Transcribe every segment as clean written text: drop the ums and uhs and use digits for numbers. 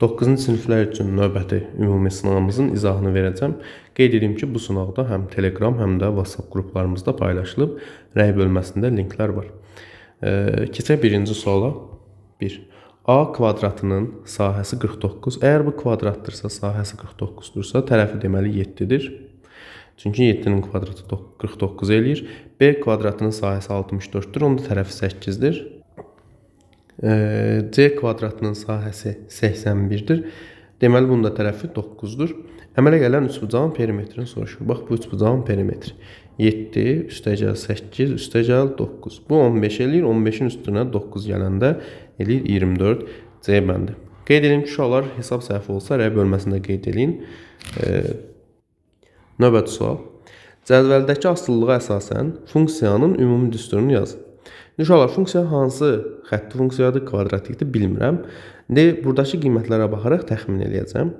9-cu siniflər üçün növbəti ümumi sınağımızın izahını verəcəm. Qeyd edim ki, bu sınaqda həm Telegram, həm də WhatsApp qruplarımızda paylaşılıb. Rəy bölməsində linklər var. Keçək birinci suala. 1. A kvadratının sahəsi 49. Əgər bu kvadratdırsa, sahəsi 49-dursa, tərəfi deməli 7-dir. Çünki 7-nin kvadratı 49 eləyir. B kvadratının sahəsi 64-dür, onun da tərəfi 8-dir. C kvadratının sahəsi 81-dir. Deməli, bunun da tərəfi 9-dur. Əmələ gələn üçbucağın perimetrini soruşur. Bax, bu üçbucağın perimetri 7, üstəgəl 8, üstəgəl 9. Bu 15 eləyir. 15-in üstünə 9 gələndə eləyir 24. C bəndi. Qeyd edim ki, uşaqlar hesab səhvi olsa, rəy bölməsində qeyd edin. Növbəti sual. Cədvəldəki asılılığa əsasən funksiyanın ümumi düsturunu yazın. Uşaqlar, funksiya hansı xətti funksiyadır, kvadratikdir, bilmirəm. Buradakı qiymətlərə baxaraq təxmin eləyəcəm.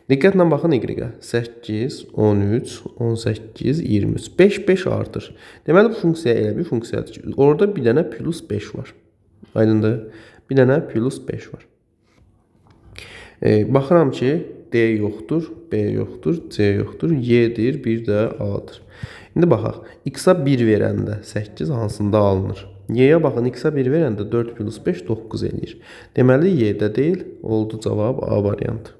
Diqqətlə baxın y-ə. 8, 13, 18, 23. 5 artır. Deməli, bu funksiya elə bir funksiyadır ki, orada bir dənə plus 5 var. Aydındır? Bir dənə plus 5 var. Baxıram ki, D yoxdur, B yoxdur, C yoxdur, Y-dir, bir də A-dır. İndi baxaq, x-a 1 verəndə 8 hansında alınır? Y-yə baxın, x-a 1 verəndə 4 plus 5, 9 eləyir. Deməli, Y-də deyil, oldu cavab A variantı.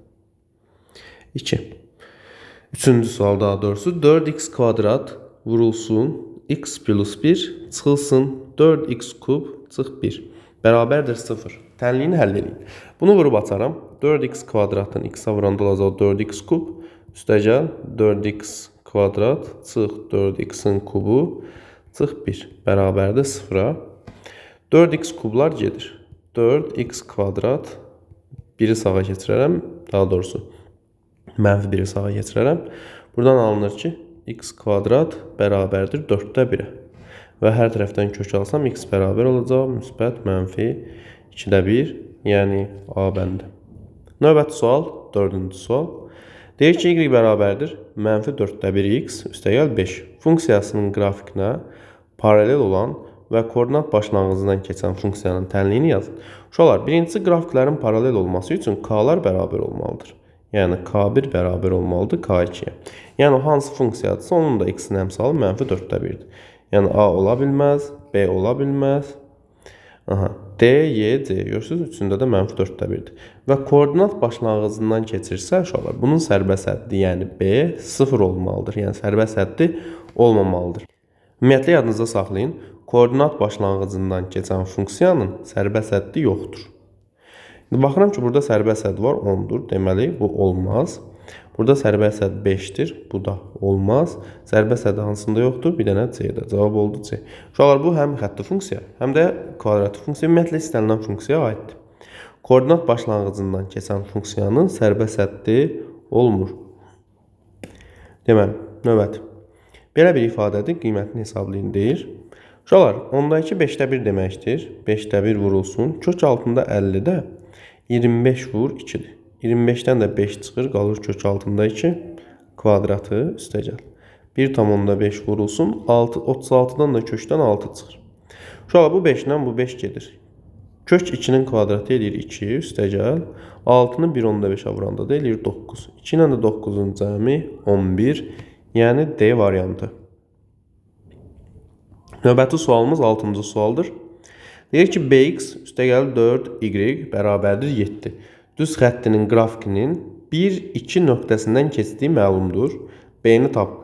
2. Üçüncü sual daha doğrusu, 4x kvadrat vurulsun, x plus 1 çıxılsın, 4x kub çıx 1. Bərabərdir 0. Tənliyini həll edin. Bunu vurub açaram. 4x kvadratın x-a vuranda olacaq 4x kub, üstəgəl 4x kvadrat çıx 4x-in kubu çıx 1. Bərabərdir 0-a. 4x kublar gedir. 4x kvadrat 1-i sağa keçirərəm. Daha doğrusu, mənfi 1-i sağa keçirərəm. Buradan alınır ki, x kvadrat bərabərdir 4-də 1-ə. Və hər tərəfdən kök alsam, x bərabər olacaq, müsbət, mənfi 2-də 1, yəni A bəndi. Növbəti sual, 4-cü sual. Deyir ki, y bərabərdir, mənfi 4-də 1x, üstəgəl 5. Funksiyasının qrafikinə paralel olan və koordinat başlanğıcından keçən funksiyanın tənliyini yazın. Uşaqlar, birincisi qrafiklərin paralel olması üçün k-lar bərabər olmalıdır. Yəni, k1 bərabər olmalıdır k2-yə. Yəni, hansı funksiyadırsa, onun da x-in əmsalı mənfi 4-də 1-dir. Yəni, A ola bilməz, B ola bilməz. D, Y, C. Görürsünüz, üçündə də mənfi 4-də 1-dir. Və koordinat başlanğıcından keçirsə, uşaqlar, bunun sərbəst həddi, yəni B 0 olmalıdır. Yəni, sərbəst həddi olmamalıdır. Ümumiyyətlə, yadınızda saxlayın, koordinat başlanğıcından keçən funksiyanın sərbəst həddi yoxdur. Baxıram ki, burada sərbəst hədd var, 10-dur. Deməli, bu olmaz. Burada sərbəst hədd 5-dir. Bu da olmaz. Sərbəst hədd hansında yoxdur? Bir dənə C-də. Cavab oldu C. Uşaqlar, bu həm xətti funksiya, həm də kvadratik funksiya, ümumiyyətlə istənilən funksiyaya aiddir. Koordinat başlanğıcından keçən funksiyanın sərbəst həddi olmur. Deməli, növbəti. Belə bir ifadədir, qiymətini hesablayın deyir. Uşaqlar, 10-da 2 5-də 1 deməkdir. 5-də 1 vurulsun. Kök altında 50-də 25 vur 2-dir. 25-dən də 5 çıxır, qalır kök altında 2 kvadratı üstəgəl. 1,5 vurulsun, 36-dan da kökdən 6 çıxır. Uşaqlar, bu 5-dən bu 5 gedir. Kök 2-nin kvadratı eləyir 2, üstəgəl. 6-nı 1,5-ə vuranda da eləyir 9. 2 ilə də 9-un cəmi 11, yəni D variantı. Növbəti sualımız 6-cı sualdır. Deyir ki, bx üstəgəl 4y bərabərdir 7. Düz xəttinin qrafikinin 1-2 nöqtəsindən keçdiyi məlumdur. B-ni tap.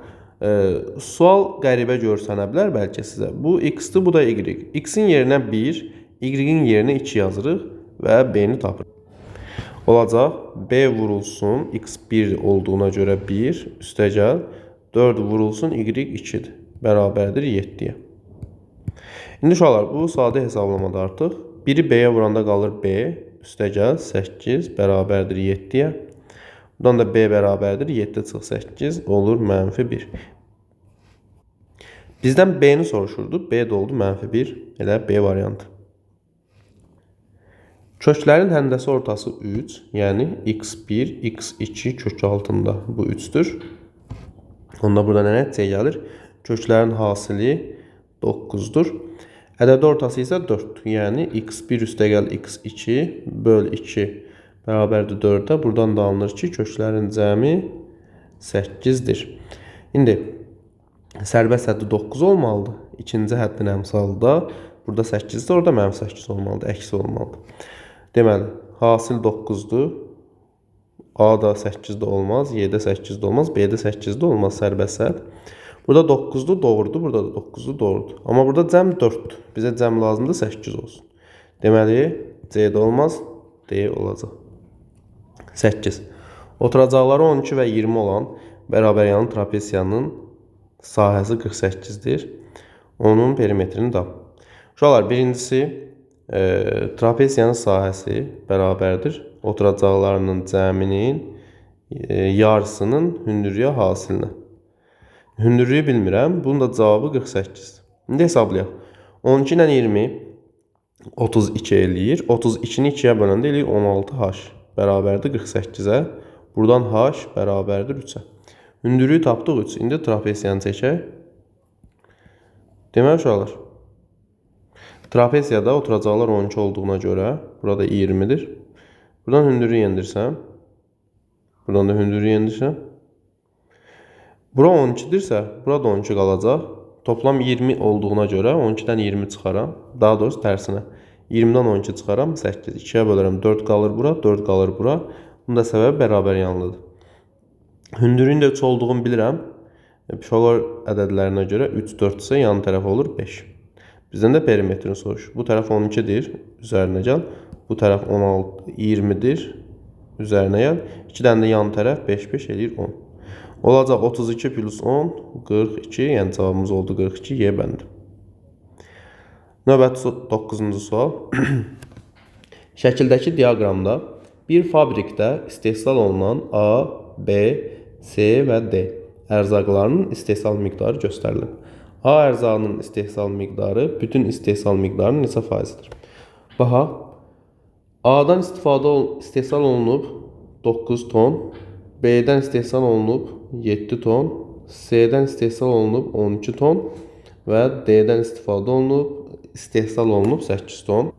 Sual qəribə görsənə bilər bəlkə sizə. Bu x-dir, bu da y. X-in yerinə 1, y-in yerinə 2 yazırıq və B-ni tapırıq. Olacaq, B vurulsun, x 1 olduğuna görə 1, üstəgəl 4 vurulsun, y 2-dir. Bərabərdir 7-yə. İndi uşaqlar, bu sadə hesablamada artıq 1-i B-yə vuranda qalır B, üstəgəl 8 bərabərdir 7-yə. Buradan da B bərabərdir 7 çıx 8 olur mənfi 1. Bizdən B-ni soruşurdu, B də oldu mənfi 1, elə B variantı. Köklərin həndəsi ortası 3, yəni x1, x2 kök altında bu 3-dür. Onda burada nə nəticə gəlir? Köklərin hasili 9-dur. Ədəd ortası isə 4. Yəni x1 üstəgəl x2 böl 2 bərabərdir 4-ə. Buradan da alınır ki, köklərin cəmi 8-dir. İndi sərbəst həddi 9 olmalıdır. İkinci həddin əmsalında burada 8-dir, orada mənim 8 olmalıdır, əksi olmalıdır. Deməli, hasil 9-dur. A da 8-də olmaz, Y də 8-də olmaz, B də 8-də olmaz sərbəst hədd. Burada 9-dur, doğrudur, burada da 9-dur, doğrudur. Amma burada cəm 4-dür. Bizə cəm lazımdır 8 olsun. Deməli, C də olmaz, D olacaq. 8. Oturacaqları 12 və 20 olan bərabəryanın trapesiyanın sahəsi 48-dir. Onun perimetrini tap. Uşaqlar, birincisi trapesiyanın sahəsi bərabərdir oturacaqlarının cəminin yarısının hündürlüyə hasilinə. Hündürlüyü bilmirəm. Bunun da cavabı 48. İndi hesablayaq. 12 ilə 20 32 eləyir. 32-ni 2-yə böləndə eləyir 16h bərabərdir 48-ə. Buradan h bərabərdir 3-ə. Hündürlüyü tapdıq 3. İndi trapesiyanı çəkək. Deməli uşaqlar, trapesiyada oturacaqlar 12 olduğuna görə burada 20-dir. Buradan hündürlüyü yendirsəm. Buradan da hündürlüyü yendirsəm. Bura 12-dirsə, burada 12 qalacaq. Toplam 20 olduğuna görə 12-dən 20 çıxaram. Daha doğrusu tərsinə. 20-dən 12 çıxaram, 8. 2-yə bölərəm, 4 qalır bura, 4 qalır bura. Bunun da səbəbi bərabər yanlıdır. Hündürlüyün də 3 olduğunu bilirəm. Pifaqor ədədlərinə görə 3, 4 isə yan tərəf olur 5. Bizdən də perimetrini soruşur. Bu tərəf 12-dir, üzərinə gəl. Bu tərəf 16, 20-dir, üzərinə gəl. 2 dənə də yan tərəf 5, 5 eləyir 10. Olacaq 32 plus 10, 42. Yəni cavabımız oldu 42, Y bəndi. Növbəti 9-cu sual. Şəkildəki diaqramda bir fabrikdə istehsal olunan A, B, C və D ərzaqlarının istehsal miqdarı göstərilir. A ərzağının istehsal miqdarı bütün istehsal miqdarının neçə faizidir? Baxaq. A'dan istehsal olunub 9 ton, B'dən istehsal olunub 7 ton, C'dən istehsal olunub 12 ton və D'dən istehsal olunub 8 ton.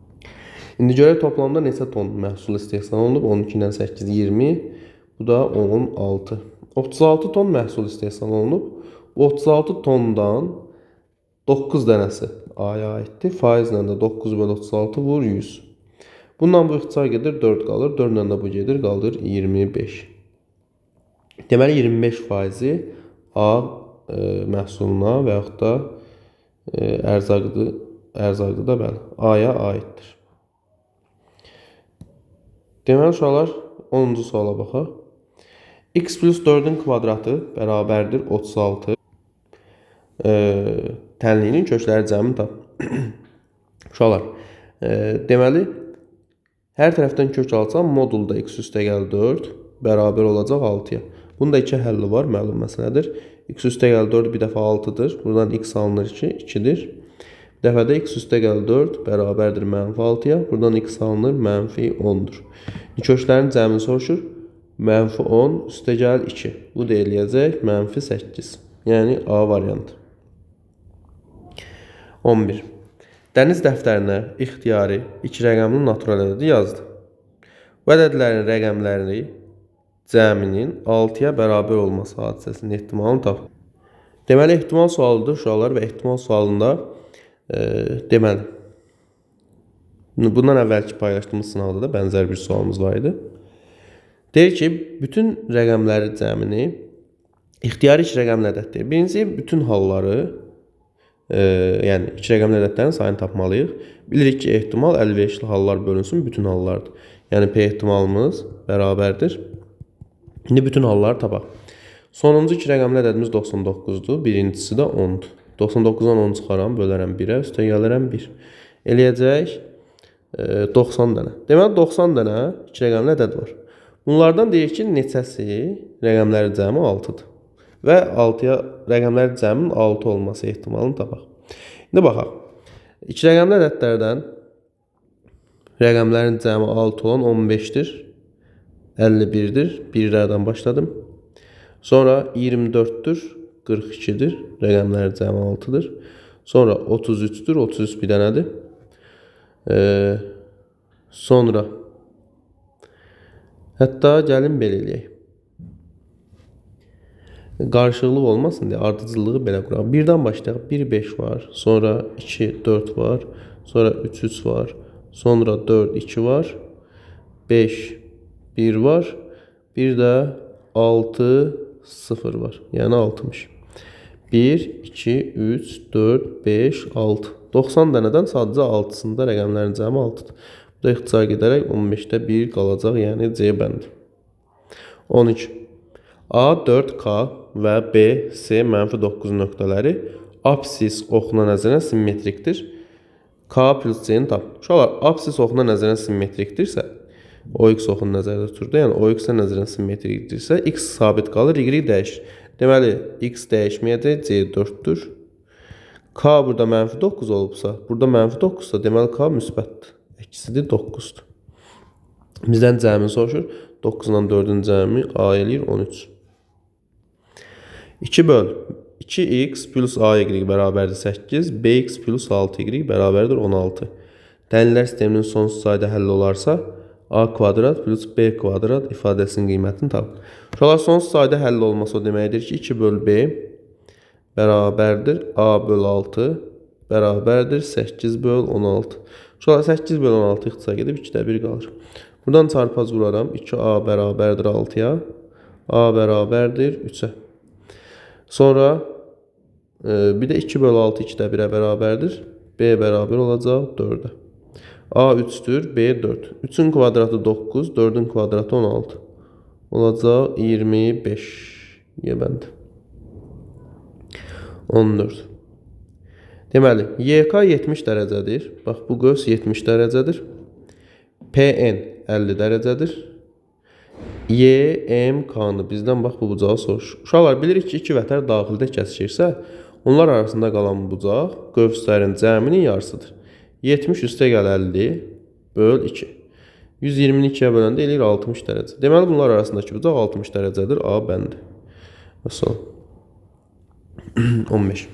İndi görək toplamda neçə ton məhsul istehsal olunub? 12 ilə 8, 20. Bu da 16. 36 ton məhsul istehsal olunub. 36 tondan 9 dənəsi A'ya aiddir. Faizlə də 9 bölü 36 vur 100. Bundan bu ixtisar gedir, 4 qalır. 4 ilə də bu gedir, qalır 25. Deməli 25 faizi A məhsuluna və yaxud da ərzaqdır da bəli, A'ya aiddir. Deməli uşaqlar 10-cu suala baxaq. X plus 4-ün kvadratı bərabərdir 36. Tənliyinin kökləri cəmini tap. Uşaqlar, deməli, hər tərəfdən kök alsam, modulda x üstəgəl 4 bərabər olacaq 6-ya. Bunda 2 həlli var, məlum məsələdir. X üstəgəl 4 bir dəfə 6-dır. Buradan x alınır 2-dir. Bir dəfə də x üstəgəl 4 bərabərdir mənfi 6-ya. Buradan x alınır mənfi 10-dur. Köklərin cəmini soruşur. Mənfi 10 üstəgəl 2. Bu da eləyəcək mənfi 8. Yəni A variantı. 11. Dəniz dəftərinə ixtiyari 2 rəqəmli natural ədədi yazdı. Bu ədədlərin rəqəmləri cəminin 6-ya bərabər olması hadisəsinin ehtimalını tap. Deməli, ehtimal sualıdır uşaqlar və ehtimal sualında deməli, bundan əvvəlki paylaşdığımız sınavda da bənzər bir sualımız var idi. Deyir ki, bütün rəqəmləri cəmini ixtiyari 2 rəqəmli ədəd deyir. Birincisi, bütün halları, yəni 2 rəqəmli ədədlərin sayını tapmalıyıq. Bilirik ki, ehtimal əlverişli hallar bölünsün bütün hallardır. Yəni P ehtimalımız bərabərdir. İndi bütün halları tapaq. Sonuncu 2 rəqəmli ədədimiz 99-dur. Birincisi də 10-dur. 99-dan 10 çıxaram, bölərəm 1-ə, üstə gəlirəm 1. Eləyəcək 90 dənə. Deməli, 90 dənə 2 rəqəmli ədəd var. Bunlardan deyir ki, neçəsi rəqəmləri cəmi 6-dır. Və 6-ya rəqəmləri cəminin 6 olması ehtimalını tapaq. İndi baxaq. 2 rəqəmli ədədlərdən rəqəmlərin cəmi 6 olan 15-dir. 51-dir. 1-lərdən başladım. Sonra 24-dür. 42-dir. Rəqəmləri cəmi 6-dır. Sonra 33'dür. 33 bir dənədir. Sonra hətta gəlin belə eləyək. Qarşılıqlı olmasın deyə ardıcıllığı belə quraq. 1-dən başlayaq. 1 5 var. Sonra 2 4 var. Sonra 3 3 var. Sonra 4 2 var. 5 1 var. Bir də 6 0 var. Yəni 60. 1 2 3 4 5 6. 90 dənədən sadəcə 6-sında rəqəmlərin cəmi 6-dır. Bu da ixtisar gedərək 15-də 1 qalacaq, yəni C bəndi. 13. A 4K və B C -9 nöqtələri apsis oxuna nəzərən simmetrikdir. K plus C-ni tap. Uşaqlar, apsis oxuna nəzərən simmetrikdirsə, OX oxunu nəzərdə tuturdu. Yəni OX-ə nəzərən simmetrikdirsə, X sabit qalır, Y dəyişir. Deməli, X dəyişməyəcək, C 4-dür. K burada -9 olubsa, burada -9-sa, deməli K müsbətdir. İkisidir 9-dur. Bizdən cəmi soruşur. 9-dan 4-ün cəmi A eləyir 13. 2 böl. 2x plus AY bərabərdir 8, BX plus 6y bərabərdir 16. Dəlillər sisteminin sonsuz sayda həll olarsa, A kvadrat plus B kvadrat ifadəsinin qiymətini tapın. Uşaqlar, sonsuz sayda həll olması o deməkdir ki, 2 böl B bərabərdir A böl 6 bərabərdir 8 böl 16. Uşaqlar, 8 böl 16 ixtisar gedib 2-də 1 qalır. Buradan çarpaz vuraram. 2A bərabərdir 6-ya. A bərabərdir 3-ə. Sonra bir də 2 böl 6 2-də 1-ə bərabərdir. B bərabər olacaq 4-ə. A 3-dür, B 4. 3-ün kvadratı 9, 4-ün kvadratı 16. Olacaq 25. Yebəndi. 14. Deməli, YK 70 dərəcədir. Bax, bu qövs 70 dərəcədir. PN 50 dərəcədir. YMK-nı bizdən bax bu bucağı soruşur. Uşaqlar, bilirik ki, iki vətər daxildə kəsişirsə, onlar arasında qalan bucaq qövslərin cəminin yarısıdır. 70 üstə gəl 50 böl 2. 120-ni 2-yə böləndə eləyir 60 dərəcə. Deməli, bunlar arasındakı bucaq 60 dərəcədir. A bəndi. Məsələn, 15.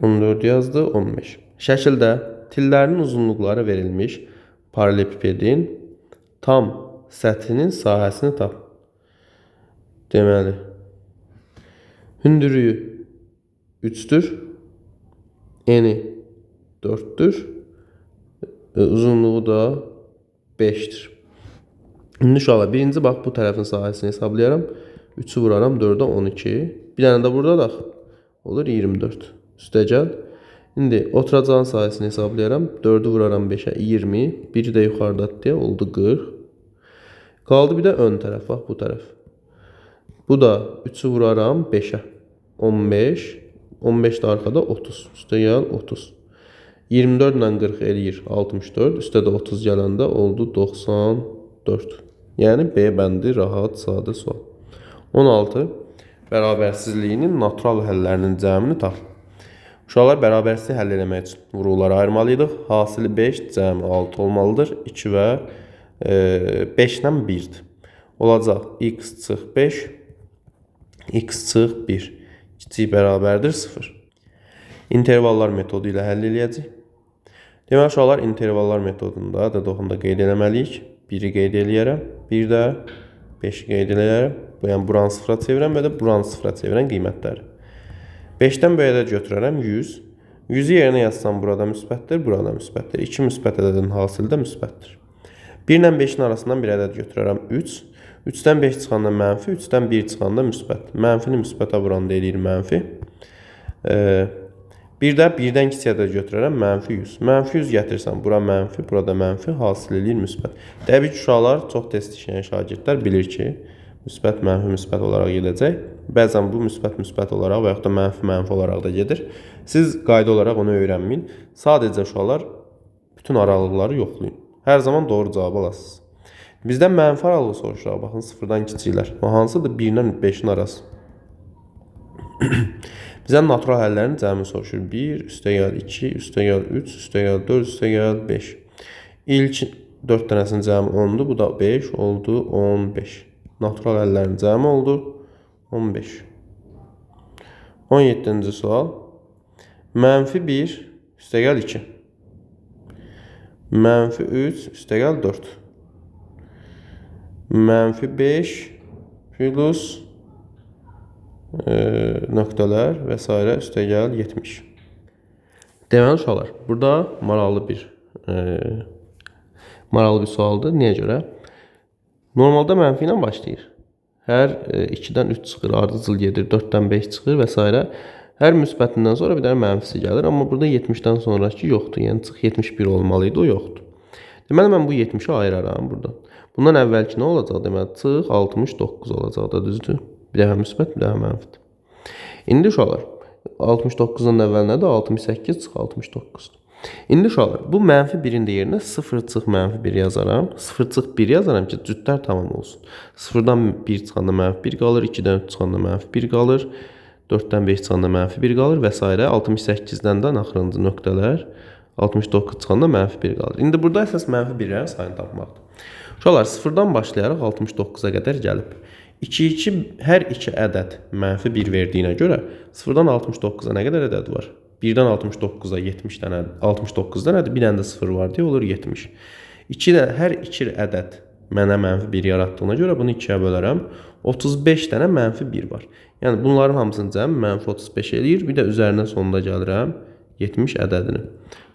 14 yazdı, 15. Şəkildə tillərinin uzunluqları verilmiş paralelipipedin tam səthinin sahəsini tap. Deməli, hündürlüyü 3-dür, eni 4-dür, uzunluğu da 5-dir. İndi uşaqlar, birinci bax bu tərəfin sahəsini hesablayaram. 3-ü vuraram, 4-ə 12. Bir dənə də burada da olur 24. Üstə gəl. İndi oturacağın sahəsini hesablayaram. 4-ü vuraram 5-ə 20. Biri də yuxarıdadır deyə oldu 40. Qaldı bir də ön tərəf, bax bu tərəf. Bu da 3-ü vuraram 5-ə 15. 15 də arxada 30. Üstə gəl 30. 24 ilə 40 eləyir 64. Üstə də 30 gələndə oldu 94. Yəni B bəndi rahat, sadə sual. 16. Bərabərsizliyinin natural həllərinin cəmini tap. Uşaqlar, bərabərsizliyi həll eləmək üçün vuruqları ayırmalıydıq. Hasili 5, cəmi 6 olmalıdır. 2 və 5-dən 1-dir. Olacaq x çıx 5, x çıx 1. Kiçik bərabərdir 0. İntervallar metodu ilə həll eləyəcək. Deməli, uşaqlar, intervallar metodunda da qeyd eləməliyik. 1-i qeyd eləyərəm, bir də 5-i qeyd eləyərəm. Yəni, buranı sıfıra çevirəm və də buranı sıfıra çevirən qiymətləri. 5-dən böyük ədəd götürərəm 100. 100-ü yerinə yazsam burada müsbətdir, burada müsbətdir. 2 müsbət ədədin hasili də müsbətdir. 1 ilə 5-in arasından bir ədəd götürərəm 3. 3-dən 5 çıxanda mənfi, 3-dən 1 çıxanda müsbət. Mənfini müsbətə vuranda eləyir mənfi. Bir də 1-dən kiçik ədəd götürərəm mənfi 100. Mənfi 100 gətirsəm, bura mənfi, burada mənfi, hasil eləyir müsbət. Təbii ki, uşaqlar, çox test işləyən şagirdlər bilir ki, müsbət, mənfi, müsbət olaraq gedəcək. Bəzən bu müsbət olaraq və yaxud da mənfi olaraq da gedir. Siz qayda olaraq onu öyrənməyin. Sadəcə uşaqlar bütün aralıqları yoxlayın. Hər zaman doğru cavab alasınız. Bizdən mənfi aralığı soruşur. Baxın, 0-dan kiçiklər. O hansıdır? 1 ilə 5-in arası. Bizdən natural həllərin cəmi soruşur. 1, üstə gəl 2, üstə gəl 3, üstə gəl 4, üstə gəl 5. İlk 4 dənəsinin cəmi 10-dur. Bu da 5 oldu, 15. Natural həllərin cəmi oldu 15. 17-ci sual. Mənfi 1 üstəgəl 2. Mənfi 3 üstəgəl 4. Mənfi 5 plus nöqtələr və s. üstəgəl 70. Deməli uşaqlar, burada maraqlı bir sualdır. Niyə görə? Normalda mənfi ilə başlayır. Hər 2-dən 3 çıxır, ardıcıl gedir, 4-dən 5 çıxır və s. Hər müsbətindən sonra bir dənə mənfisi gəlir. Amma burada 70-dən sonraki yoxdur. Yəni çıx 71 olmalıydı, o yoxdur. Deməli mən bu 70-i ayıraram buradan. Bundan əvvəlki nə olacaq? Deməli çıx 69 olacaq da, düzdür? Bir dəfə müsbət, bir dəfə mənfidir. İndi uşaqlar 69-dan əvvəl nədir? 68 çıx 69-dur. İndi uşaqlar bu mənfi 1-in də yerinə 0 çıx mənfi 1 yazaram. 0 çıx 1 yazaram ki cütlər tamam olsun. 0-dan 1 çıxanda mənfi 1 qalır. 2-dən 3 çıxanda mənfi 1 qalır. 4-dən 5 çıxanda mənfi 1 qalır və s. 68-dən də axırıncı nöqtələr 69 çıxanda mənfi 1 qalır. İndi burada əsas mənfi 1-lərin sayını tapmaqdır. Uşaqlar 0-dan başlayaraq 69-a qədər gəlib. 2 hər 2 ədəd mənfi 1 verdiyinə görə 0-dan 69-a nə qədər ədəd var? 1-dən 69-a 70 dənə 69 dənədir. Bir dənə də 0 var deyə olur 70. Hər 2 ədəd mənə mənfi 1 yarattığına görə bunu 2-yə bölərəm. 35 dənə mənfi 1 var. Yəni bunların hamısının cəmi mənfi 35 eləyir. Bir də üzərinə sonunda gəlirəm 70 ədədini.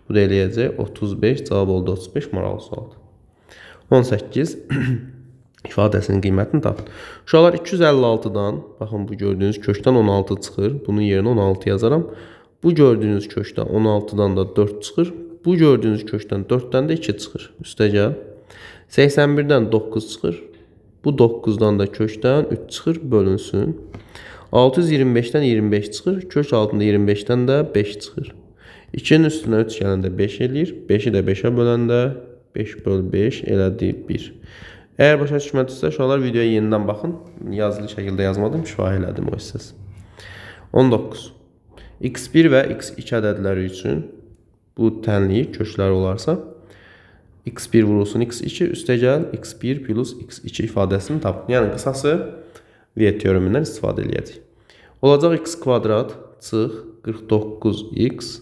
Bu da eləyəcək 35, cavab oldu 35, maraqlı sualdır. 18 ifadəsinin qiymətini tapın. Uşaqlar 256-dan, baxın bu gördüyünüz kökdən 16 çıxır. Bunun yerinə 16 yazaram. Bu gördüyünüz kökdən 16-dan da 4 çıxır. Bu gördüyünüz kökdən 4-dən də 2 çıxır. Üstəgəl 81-dən 9 çıxır. Bu 9-dan da kökdən 3 çıxır, bölünsün. 625-dən 25 çıxır. Kök altında 25-dən də 5 çıxır. 2-nin üstünə 3 gələndə 5 eləyir. 5-i də 5-ə böləndə 5 böl 5 elədi 1. Əgər başa düşmədinizsə, uşaqlar videoya yenidən baxın. Yazılı şəkildə yazmadım, şifahi elədim o hissəsi. 19. x1 və x2 ədədləri üçün bu tənliyi kökləri olarsa x1 vurulsun x2 üstəgəl x1 plus x2 ifadəsini tapın. Yəni qısası V teoremindən istifadə edəcəyik. Olacaq x kvadrat çıx 49x.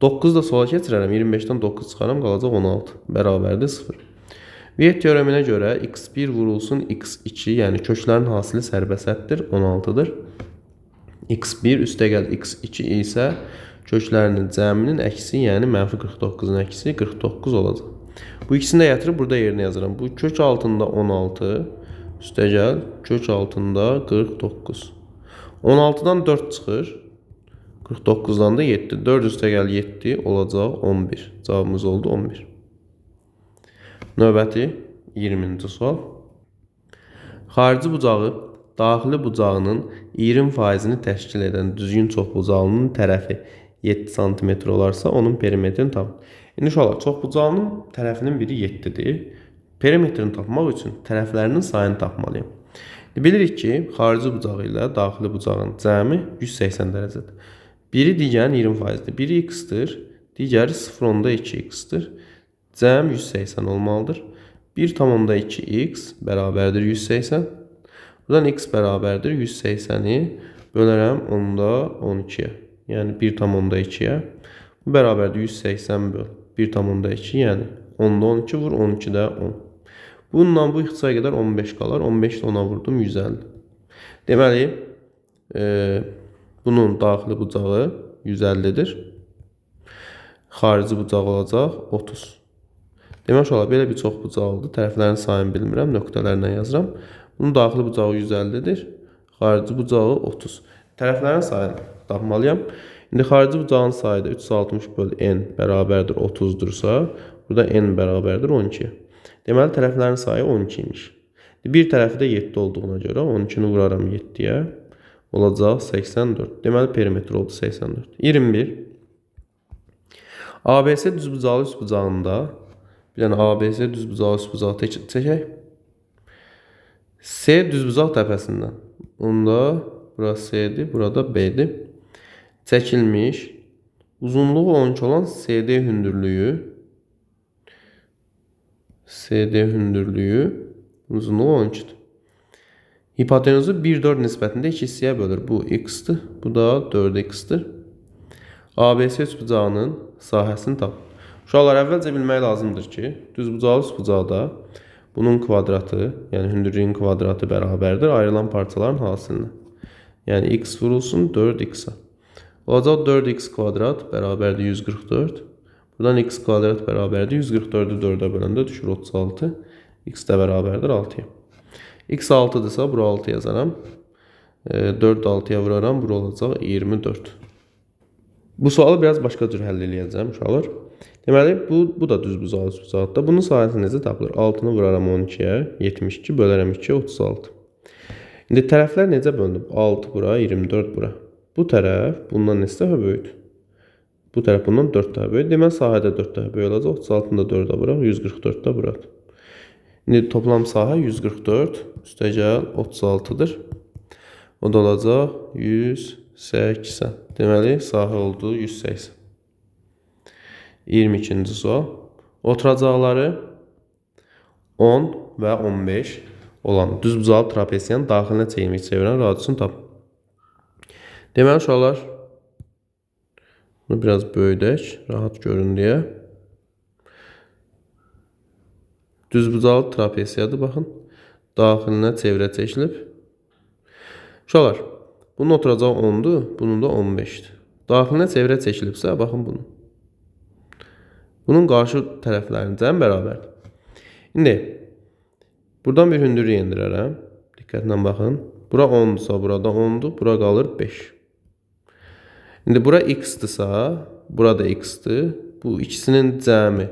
9 da sola keçirərəm. 25-dən 9 çıxaram, qalacaq 16. Bərabərdir 0. V teoreminə görə x1 vurulsun x2, yəni köklərin hasili sərbəsətdir, 16-dır. x1 üstəgəl x2 isə köklərinin cəminin əksi, yəni mənfi 49-un əksi 49 olacaq. Bu ikisini də gətirib burada yerinə yazıram. Bu kök altında 16 üstəgəl kök altında 49. 16-dan 4 çıxır. 49-dan da 7. 4 üstəgəl 7 olacaq 11. Cavabımız oldu 11. Növbəti 20-ci sual. Xarici bucağı daxili bucağının 20%-ni təşkil edən düzgün çoxbucağının tərəfi 7 cm olarsa onun perimetrini tapın. İndi uşaqlar, çoxbucağının tərəfinin biri 7-dir. Perimetrini tapmaq üçün tərəflərinin sayını tapmalıyım. Bilirik ki, xarici bucağı ilə daxili bucağın cəmi 180 dərəcədir. Biri digərin 20%-dir. Biri x-dir, digəri 0,2x-dir. Cəm 180 olmalıdır. 1,2x bərabərdir 180. Buradan x bərabərdir 180-i bölərəm 10-12-yə. Yəni 1,2-yə. Bu bərabərdir 180 böl 1,2, yəni 10-12 vur, 12-də 10. Bununla bu ixtisara qədər 15 qalar. 15 də 10-a vurdum, 150. Deməli, bunun daxili bucağı 150-dir. Xarici bucaq olacaq 30. Demək olar, belə bir çox bucaqlıdır. Tərəflərin sayını bilmirəm, nöqtələrlə yazıram. Bunun daxili bucağı 150-dir. Xarici bucağı 30. Tərəflərin sayını tapmalıyam. İndi xarici bucağın sayı da 360 böl n bərabərdir 30-dursa, burada n bərabərdir 12. Deməli, tərəflərin sayı 12 imiş. Bir tərəfi də 7 olduğuna görə 12-ni vuraram 7-yə. Olacaq 84. Deməli, perimetr oldu 84. 21. ABC düzbucaqlı üstbucağında bir dənə ABC düzbucaqlı üstbucağı çəkək. C düzbucaq təpəsindən. Onda burası C'dir, burada B'dir. Çəkilmiş, uzunluğu 12 olan CD hündürlüyü uzunluğu 12'dir. Hipotenuzu 1,4 nisbətində 2 hissəyə bölür. Bu x-dir, bu da 4x-dir. ABC üçbucağının sahəsini tap. Uşaqlar, əvvəlcə bilmək lazımdır ki, düzbucaqlı üçbucaqda bunun kvadratı, yəni hündürlüyün kvadratı bərabərdir ayrılan parçaların hasilına. Yəni x vurulsun 4x-a. Olacaq 4x kvadrat bərabərdir 144. Buradan x kvadrat bərabərdir 144-ü 4-ə böləndə düşür 36. X də bərabərdir 6-ya. X 6-dırsa bura 6 yazaram. 4 6-ya vuraram, bura olacaq 24. Bu sualı biraz başqa cür həll edəcəm uşaqlar. Deməli, bu da düzbucaqlı üçbucaqda. Bunun sahəsi necə tapılır? 6-nı vuraram 12-yə, 72 bölərəm 2-yə 36. İndi tərəflər necə bölünüb? 6 bura, 24 bura. Bu tərəf bundan neçə dəfə böyükdür? Bu tərəf bundan 4 dəfə böyük. Deməli, sahədə 4 dəfə böyük olacaq. 36-nı da 4-ə vuraq, 144 də buradır. İndi toplam sahə 144, üstəgəl 36-dır. O da olacaq 180. Deməli, sahə oldu 180. 22-ci sual. Oturacaqları 10 və 15 olan düzbucaqlı trapesiyanın daxilinə çevirən radiusunu tap. Deməli, uşaqlar, bunu biraz böyüdək, rahat görün deyə. Düzbucaqlı trapesiyadır, baxın. Daxilinə çevrə çəkilib. Uşaqlar, bunun oturacağı 10'dur, bunun da 15'dir. Daxilinə çevrə çəkilibsə, baxın bunu. Bunun qarşı tərəflərinin cəmi bərabərdir. İndi, buradan bir hündürlük endirərəm. Diqqətlə baxın. Bura 10'dursa, burada 10'dur, bura qalır 5. İndi, bura x-dırsa, burada x-dir. Bu ikisinin cəmi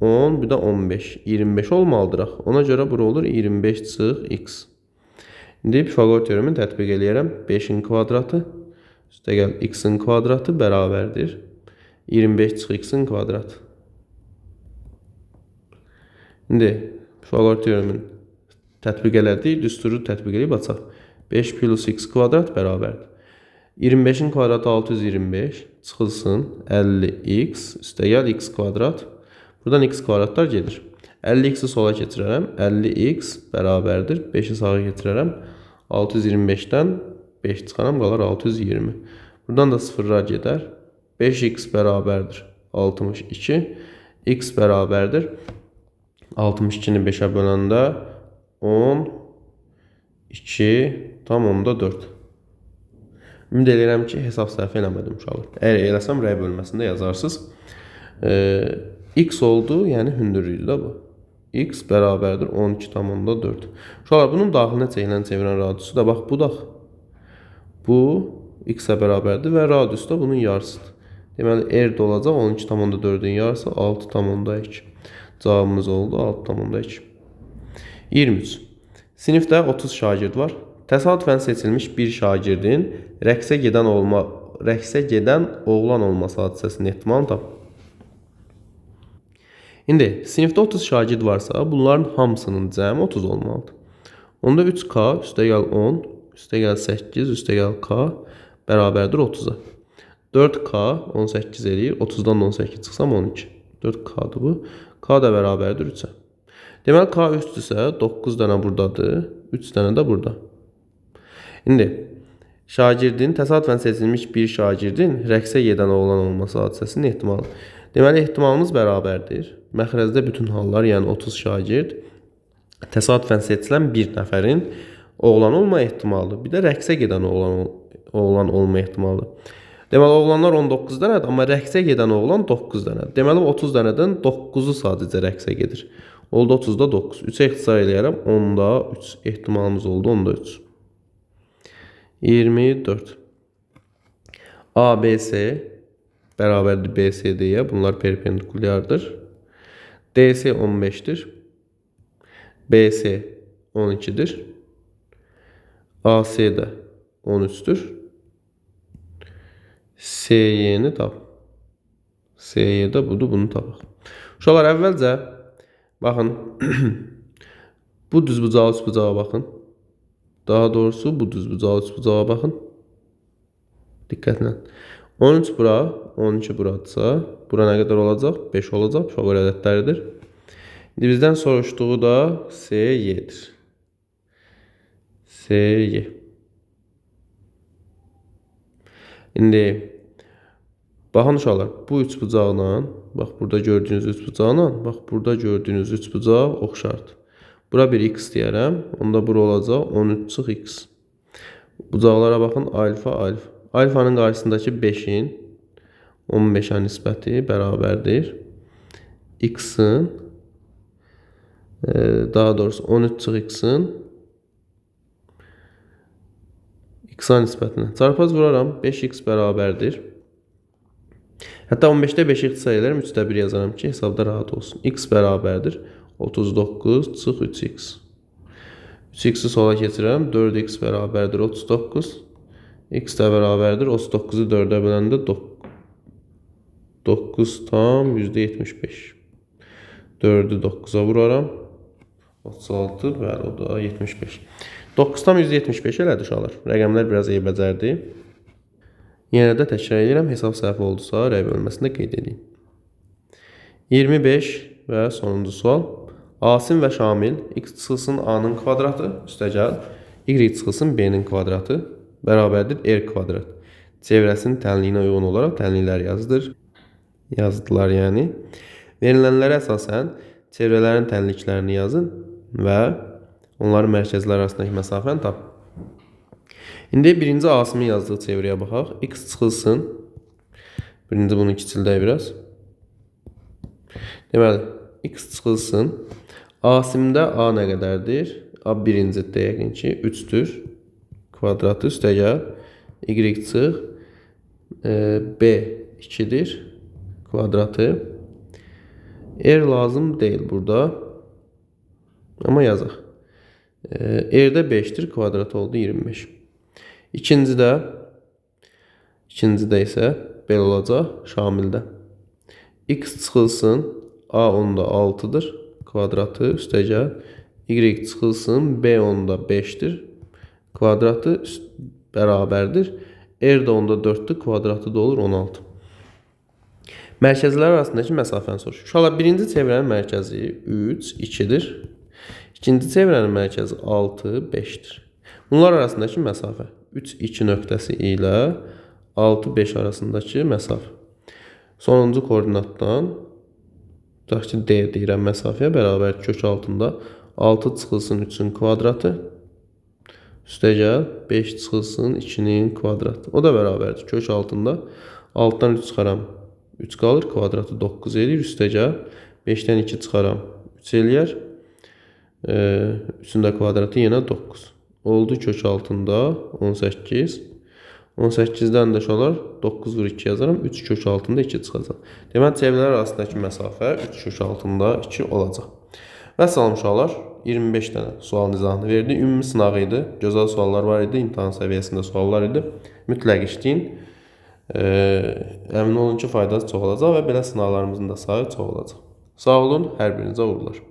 10, bir də 15. 25 olmalıdır. Ona görə bura olur 25 çıx x. İndi Pifagor teoremini tətbiq eləyərəm. 5'in kvadratı üstəgəl x-in kvadratı bərabərdir 25 çıx x-in kvadratı. İndi Pifagor teoremini tətbiq elədik, düsturu tətbiq eləyib açaq. 5 plus x kvadrat bərabərdir 25'in kvadratı 625 çıxılsın 50x üstəgəl x kvadrat. Buradan x kvadratlar gedir. 50x'i sola keçirərəm. 50x bərabərdir 5'i sağa keçirərəm. 625'dən 5 çıxaram, qalar 620. Buradan da sıfırlar gedər. 5x bərabərdir 62. X bərabərdir 62'ni 5'ə böləndə 10 2 tam onda 4. Ümid edirəm ki, hesab səhv eləmədim uşaqlar. Əgər eləsəm, rəy bölməsində yazarsınız. X oldu, yəni hündürlüyüdür da bu. X bərabərdir 12,4. Uşaqlar, bunun daxilinə çevirən radiusu da, bax, bu da. Bu x-ə bərabərdir və radius da bunun yarısıdır. Deməli, R də olacaq 12,4'ün yarısı 6,2. Cavabımız oldu 6,2. 23. Sinifdə 30 şagird var. Təsadüfən seçilmiş bir şagirdin rəqsə gedən oğlan olması hadisəsinin ehtimalını tap. İndi, sinifdə 30 şagird varsa, bunların hamısının cəmi 30 olmalıdır. Onda 3k üstəgəl 10, üstəgəl 8, üstəgəl k bərabərdir 30'a. 4k 18 eləyir, 30'dan 18 çıxsam 12. 4k'dır bu. K da bərabərdir 3'ə. Deməli, k 3'dürsə 9 dənə buradadır, 3 dənə də burada. İndi, şagirdin, təsadüfən seçilmiş bir şagirdin rəqsə gedən oğlan olması hadisəsinin ehtimalı. Deməli, ehtimalımız bərabərdir. Məxrəcdə bütün hallar, yəni 30 şagird, təsadüfən seçilən bir nəfərin oğlan olma ehtimalı, bir də rəqsə gedən oğlan olma ehtimalı. Deməli, oğlanlar 19 dənədir, amma rəqsə gedən oğlan 9 dənədir. Deməli, 30 dənədən 9'u sadəcə rəqsə gedir. Oldu 30'da 9. 3'ə ixtisar eləyərəm, 10'da 3. Ehtimalımız oldu 10'da 3. 24. ABC bərabərdir BCD'yə. Bunlar perpendikulyardır. DC 15'dir. BC 12'dir. AC də 13'tür. SY'ni tap. SY də budur, bunu tapaq. Uşaqlar, əvvəlcə baxın, bu düzbucağı üçbucağa baxın. Daha doğrusu bu düzbucağı üçbucağa baxın. Diqqətlə. 13 bura, 12 buradırsa, bura nə qədər olacaq? 5 olacaq. Pifagor ədədləridir. İndi bizdən soruşduğu da SY'dir. SY. İndi Baxın uşaqlar, bu üçbucaqla, bax burada gördüyünüz üçbucaqla, bax burada gördüyünüz üçbucaq oxşardır. Bura bir x deyərəm, onda bura olacaq 13 çıx x. Bucaqlara baxın, alfa, alfa. Alfanın qarşısındakı 5-in 15-ə nisbəti bərabərdir. X-in, daha doğrusu 13 çıx x-in x-a nisbətinə. Çarpaz vuraram, 5x bərabərdir. Hətta 15-də 5 ixtisar edərəm, 3-də 1 yazaram ki, hesabda rahat olsun. X bərabərdir 39 çıx 3x. 3x'i sola keçirəm, 4x bərabərdir 39. X də bərabərdir 39-u 4-ə böləndə 9 tam %75. 4'ü 9'a vuraram. 36, bəli, o da 75. 9 tam %75 elədi uşaqlar. Rəqəmlər biraz eybəcərdir. Yenə də təkrar edirəm, hesab səhvi oldusa rəy bölməsində qeyd edeyim. 25 və sonuncu sual. Asim və Şamil x çıxılsın a-nın kvadratı üstəgəl y çıxılsın b-nin kvadratı bərabərdir r kvadrat. Çevrəsinin tənliyinə uyğun olaraq tənliklər yazdılar yəni. Verilənlərə əsasən çevrələrin tənliklərini yazın və onların mərkəzlər arasındakı məsafəni tapın. İndi birinci Asimin yazdığı çevrəyə baxaq. X çıxılsın. Birinci bunu kiçildək biraz. Deməli, x çıxılsın. Asimdə a nə qədərdir? A birinci deyəkin ki 3'dür. Kvadratı üstəgəl y çıx. B 2'dir. Kvadratı. R lazım deyil burada. Ama yazaq. R'də 5'dir. Kvadrat oldu 25. İkincidə isə belə olacaq Şamildə. X çıxılsın. A onda 6'dır. Kvadratı üstəgəl y çıxılsın. B onda 5'dir. Kvadratı bərabərdir. R də onda 4'dür. Kvadratı da olur 16. Mərkəzlər arasındakı məsafəni soruşur. Uşaqlar, birinci çevrənin mərkəzi 3, 2'dir. İkinci çevrənin mərkəzi 6, 5'dir. Bunlar arasındakı məsafə 3, 2 nöqtəsi ilə 6, 5 arasındakı məsafə. Sonuncu koordinatdan tutaq ki D deyirəm məsafəyə bərabər kök altında 6 çıxılsın 3'ün kvadratı üstəgəl 5 çıxılsın 2'nin kvadratı. O da bərabərdir. Kök altında 6'dan 3 çıxaram 3 qalır. Kvadratı 9 edir. Üstəgəl 5'dən 2 çıxaram 3 eləyər. 3'ün də kvadratı yenə 9. Oldu kök altında 18. 18'dən də şolar 9 vur 2 yazaram. 3 kök altında 2 çıxacaq. Deməli, çevrələr arasındakı məsafə 3 kök altında 2 olacaq. Və salam uşaqlar, 25 dənə sual izahını verdi. Ümumi sınağı idi. Gözəl suallar var idi. İmtahan səviyyəsində suallar idi. Mütləq işləyin. Əmin olun ki, faydası çox olacaq və belə sınavlarımızın da sayı çox olacaq. Sağ olun, hər birinizə uğurlar.